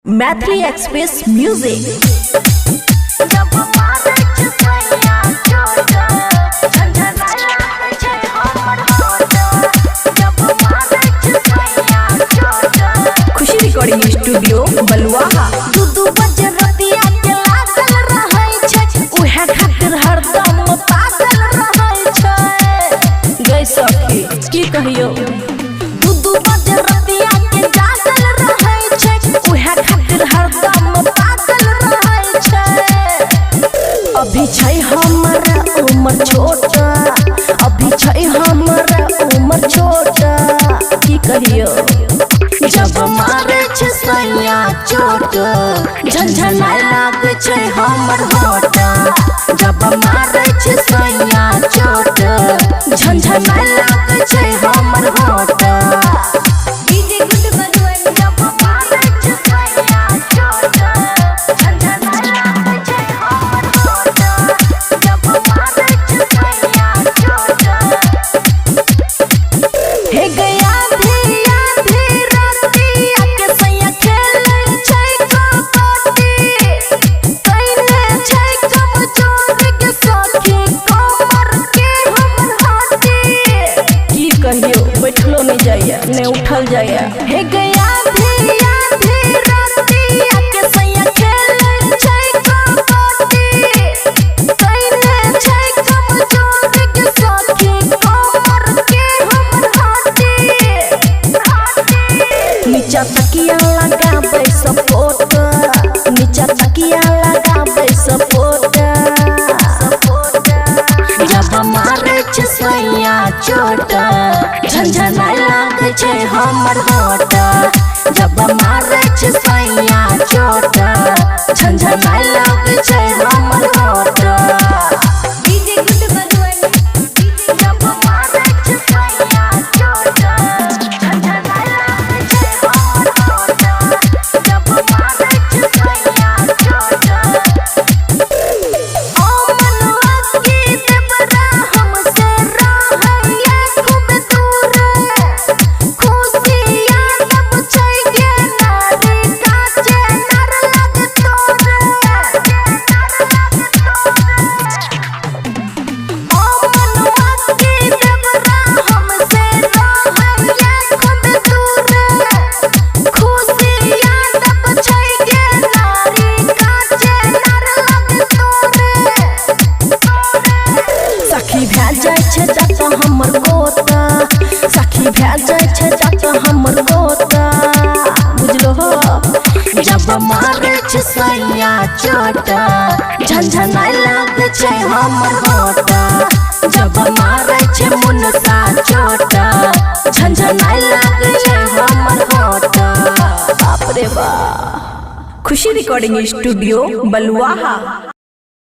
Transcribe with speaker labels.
Speaker 1: Maithili express music. Khushi recording studio Baluaha.
Speaker 2: दू बजे रतिया के लागल रहै छै, उहे खातिर हरदम पागल रहै छै।
Speaker 1: गई सखी की कहियो,
Speaker 2: दू बजे रतिया के जागल रहै छै, उहे खातिर हरदम पागल रहै छै।
Speaker 1: अभी छै हमरा उम्र छोट, अभी छै हमरा उम्र छोट। की कहियो,
Speaker 2: जब मारे छै सैया चोट, झनझनाय लागे छै हमर होठ। जब मारे छै सैया चोट, झनझनाय लागे छै हमर होठ। जब मारे छै सैया चोट, झनझनाय लागे छै हमर होठ। जब मारे छै सैया चोट,
Speaker 1: हे गया बैठलो नहीं जाइए नहीं उठल जाइए।
Speaker 2: हे गया धिया धीरतिया के सैया खेलै छै कबड्डी। कैले छै कमजोर के सखी कमर के हमर हड्डी।
Speaker 1: नीचा तकिया लगाबै सपोर्ट, नीचा तकिया लगाबै सपोर्ट।
Speaker 2: जब मारे छै सैया चोट, झनझनाय लागे छै हमर होठ। जब मारे छै सैया चोट, झनझनाय लागे छै हमर होठ। जब मारे छै सैया चोट, झनझनाय लागे छै हमर होठ। जब मारे छै सैया चोट, ओ मनवा की देवरा हमसे रहैया खूब दूर। खुशिया तब छै गे नारी काचे नर लग तोर। ओ मनवा की देवरा हमसे रहैया खूब दूर। खुशिया तब छै गे नारी काचे नर लग तोर।
Speaker 1: सखी भै जाय छै जत हमर गोत, सखी भै जाय छै जत हमर गोत। बुझलो हो,
Speaker 2: जब मारे छै सैया चोट, झनझनाय लागे छै हमर होठ। जब मारे छै मुनसा चोट, झनझनाय लागे छै हमर होठ।
Speaker 1: बाप रे बाप। खुशी रिकॉर्डिंग स्टूडियो बलुआहा।